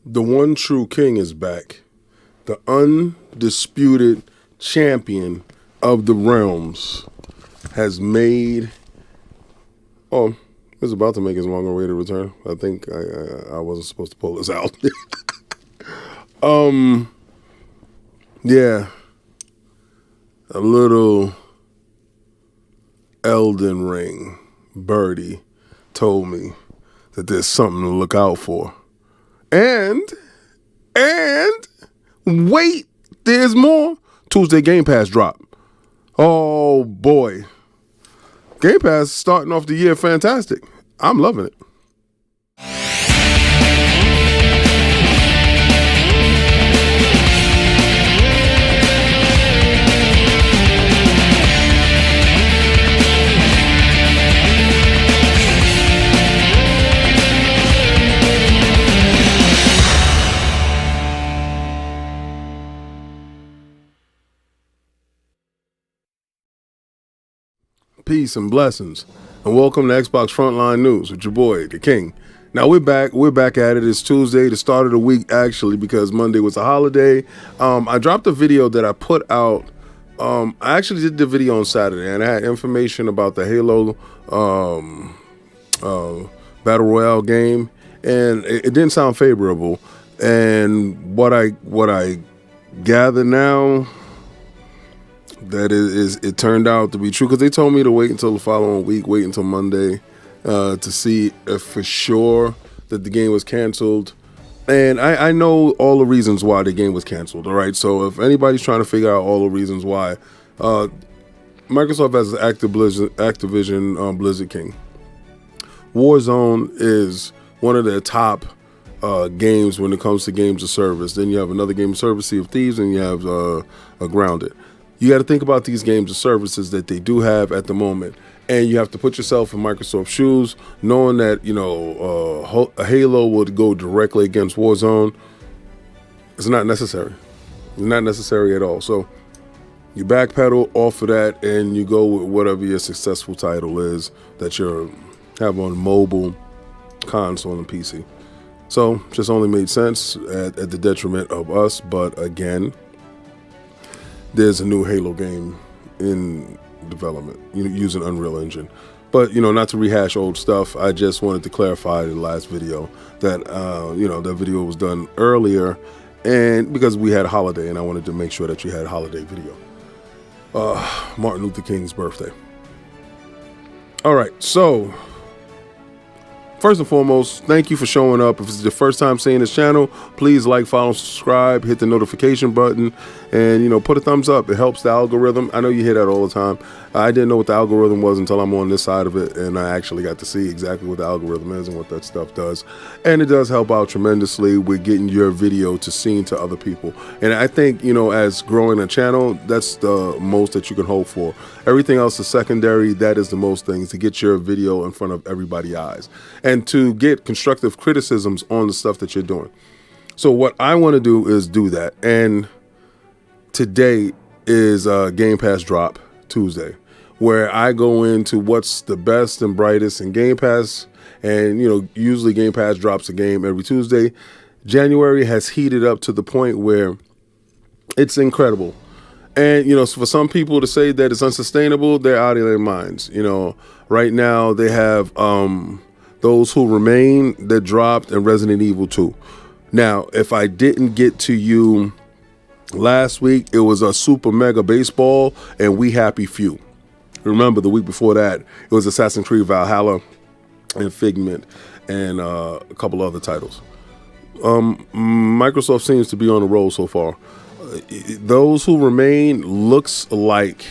The one true king is back. The undisputed champion of the realms has made... Oh, he's about to make his longer way to return. I think I wasn't supposed to pull this out. Yeah. A little Elden Ring birdie told me that there's something to look out for. And wait, there's more. Tuesday Game Pass drop. Oh boy. Game Pass starting off the year fantastic. I'm loving it. Peace and blessings, and welcome to Xbox Frontline News with your boy, the King. Now we're back at it. It's Tuesday, the start of the week actually, because Monday was a holiday. I dropped a video that I put out. I actually did the video on Saturday, and I had information about the Halo Battle Royale game, and it didn't sound favorable. And what I gather now, that it turned out to be true, because they told me to wait until the following week, wait until Monday to see if for sure that the game was canceled. And I know all the reasons why the game was canceled, all right? So if anybody's trying to figure out all the reasons why, Microsoft has Activision Blizzard King. Warzone is one of their top games when it comes to games of service. Then you have another game of service, Sea of Thieves, and you have Grounded. You got to think about these games of services that they do have at the moment, and you have to put yourself in Microsoft's shoes, knowing that Halo would go directly against Warzone. It's not necessary. It's not necessary at all. So you backpedal off of that, and you go with whatever your successful title is that you have on mobile, console, and PC. So just only made sense at the detriment of us, but again, there's a new Halo game in development using Unreal Engine. But, not to rehash old stuff, I just wanted to clarify in the last video that, that video was done earlier, and because we had a holiday, and I wanted to make sure that you had a holiday video. Martin Luther King's birthday. All right, so first and foremost, thank you for showing up. If it's your first time seeing this channel, please like, follow, subscribe, hit the notification button, and put a thumbs up. It helps the algorithm. I know you hear that all the time. I didn't know what the algorithm was until I'm on this side of it, and I actually got to see exactly what the algorithm is and what that stuff does. And it does help out tremendously with getting your video seen to other people. And I think, as growing a channel, that's the most that you can hope for. Everything else is secondary. That is the most things, to get your video in front of everybody's eyes and to get constructive criticisms on the stuff that you're doing. So what I want to do is do that. And today is Game Pass drop Tuesday, where I go into what's the best and brightest in Game Pass. And, usually Game Pass drops a game every Tuesday. January has heated up to the point where it's incredible. And, so for some people to say that it's unsustainable, they're out of their minds. Right now they have Those Who Remain that dropped, and Resident Evil 2. Now, if I didn't get to you last week, it was a Super Mega Baseball and We Happy Few. Remember, the week before that, it was Assassin's Creed Valhalla and Figment and a couple other titles. Microsoft seems to be on a roll so far. Those Who Remain looks like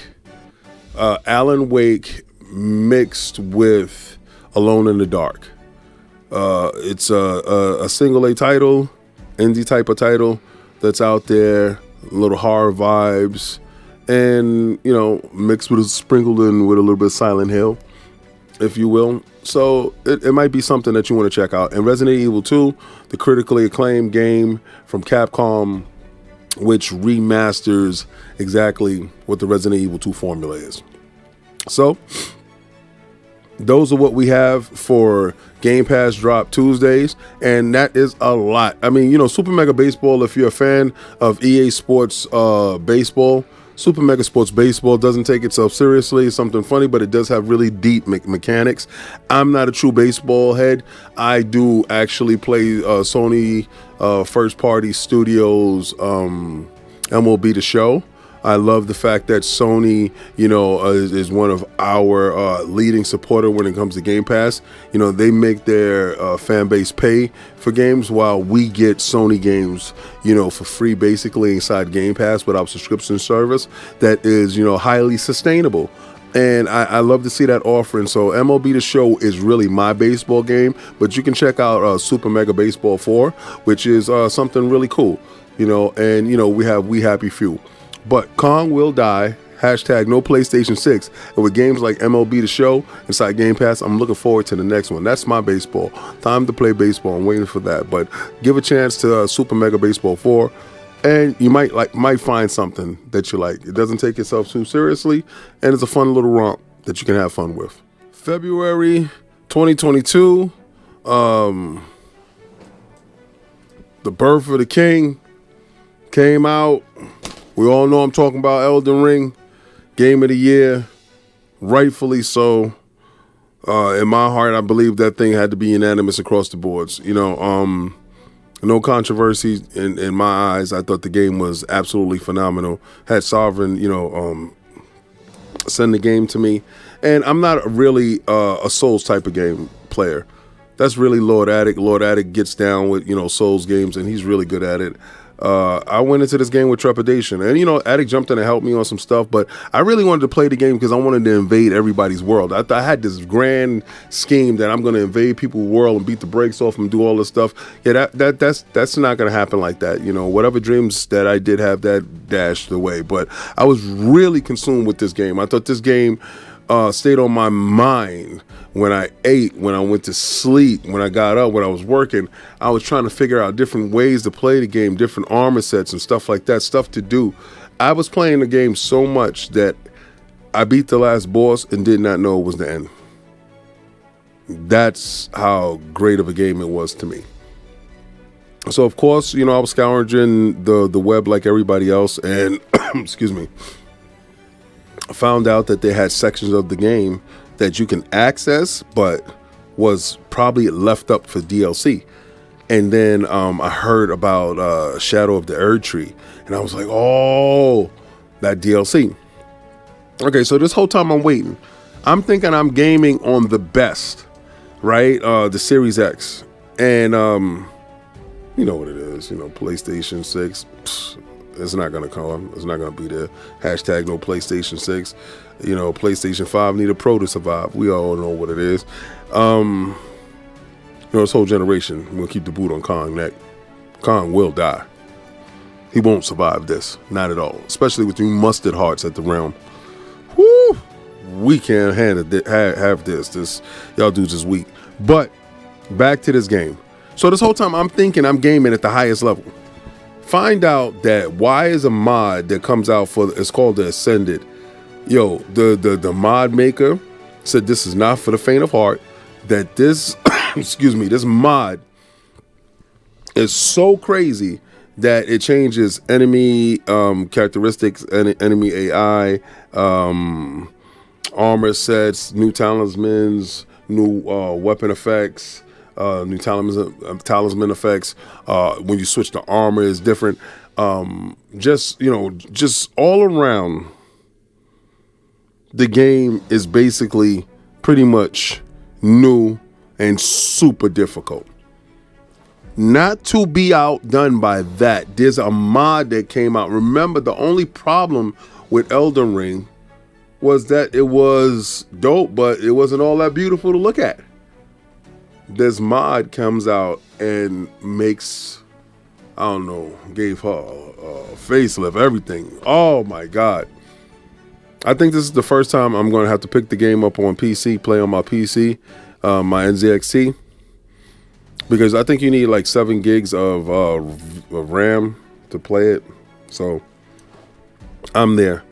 Alan Wake mixed with Alone in the Dark. It's a single A title, indie type of title that's out there, a little horror vibes, and mixed with sprinkled in with a little bit of Silent Hill, if you will. So it might be something that you want to check out. And Resident Evil 2, the critically acclaimed game from Capcom, which remasters exactly what the Resident Evil 2 formula is. So those are what we have for Game Pass Drop Tuesdays, and that is a lot. I mean, Super Mega Baseball, if you're a fan of EA Sports baseball, Super Mega Sports Baseball doesn't take itself seriously. It's something funny, but it does have really deep mechanics. I'm not a true baseball head. I do actually play Sony first party studios MLB The Show. I love the fact that Sony, is one of our leading supporter when it comes to Game Pass. They make their fan base pay for games while we get Sony games, for free basically inside Game Pass with our subscription service that is, highly sustainable. And I love to see that offering. So MLB The Show is really my baseball game, but you can check out Super Mega Baseball 4, which is something really cool, and, we have We Happy Few. But Kong will die, hashtag no PlayStation 6. And with games like MLB The Show inside Game Pass, I'm looking forward to the next one. That's my baseball. Time to play baseball. I'm waiting for that. But give a chance to Super Mega Baseball 4, and you might find something that you like. It doesn't take itself too seriously, and it's a fun little romp that you can have fun with. February 2022, The Birth of the King came out. We all know I'm talking about Elden Ring, Game of the Year, rightfully so. In my heart, I believe that thing had to be unanimous across the boards. No controversy in my eyes. I thought the game was absolutely phenomenal. Had Sovereign, send the game to me. And I'm not really a Souls type of game player. That's really Lord Attic. Lord Attic gets down with, Souls games, and he's really good at it. I went into this game with trepidation, and Attic jumped in and helped me on some stuff, but I really wanted to play the game because I wanted to invade everybody's world. I had this grand scheme that I'm going to invade people's world and beat the brakes off and do all this stuff. Yeah, that's not going to happen like that. Whatever dreams that I did have, that dashed away. But I was really consumed with this game. I thought this game stayed on my mind when I ate, when I went to sleep, when I got up, when I was working. I was trying to figure out different ways to play the game, different armor sets and stuff like that, stuff to do. I was playing the game so much that I beat the last boss and did not know it was the end. That's how great of a game it was to me. So of course, I was scouring the web like everybody else, and excuse me, found out that they had sections of the game that you can access, but was probably left up for DLC. And then I heard about Shadow of the Erd Tree, and I was like, oh, that DLC. Okay, so this whole time I'm waiting, I'm thinking I'm gaming on the best, right? The Series X. And you know what it is, PlayStation 6. It's not gonna come. It's not gonna be there. Hashtag no PlayStation 6. PlayStation 5 need a Pro to survive. We all know what it is. This whole generation, we'll keep the boot on Kong neck. Kong will die. He won't survive this. Not at all. Especially with you mustard hearts at the realm. Woo! We can't have this. This y'all dudes is weak. But back to this game. So this whole time I'm thinking I'm gaming at the highest level. Find out that why is a mod that comes out it's called the Ascended. Yo, the mod maker said this is not for the faint of heart. That this, this mod is so crazy that it changes enemy characteristics, enemy AI, armor sets, new talismans, new weapon effects. New talisman effects. When you switch to armor is different. Just all around, the game is basically pretty much new and super difficult. Not to be outdone by that, there's a mod that came out. Remember, the only problem with Elden Ring was that it was dope, but it wasn't all that beautiful to look at. This mod comes out and makes, gave her a facelift, everything. Oh my God. I think this is the first time I'm going to have to pick the game up on PC, play on my PC, my NZXT, because I think you need like 7 gigs of RAM to play it. So I'm there.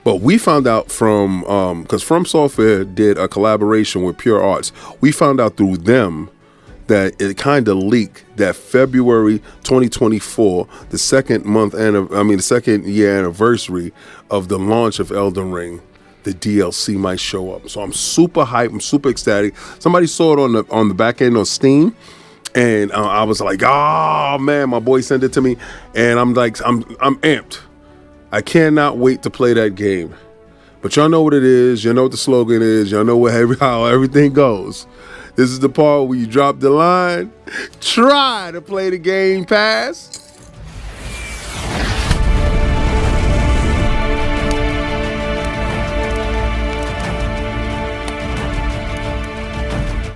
But we found out from because From Software did a collaboration with Pure Arts. We found out through them that it kind of leaked that February 2024, the second year anniversary of the launch of Elden Ring, the DLC might show up. So I'm super hyped. I'm super ecstatic. Somebody saw it on the back end on Steam, and I was like, oh man, my boy sent it to me, and I'm like, I'm amped. I cannot wait to play that game. But y'all know what it is. You know what the slogan is. Y'all know how everything goes. This is the part where you drop the line. Try to play the Game Pass.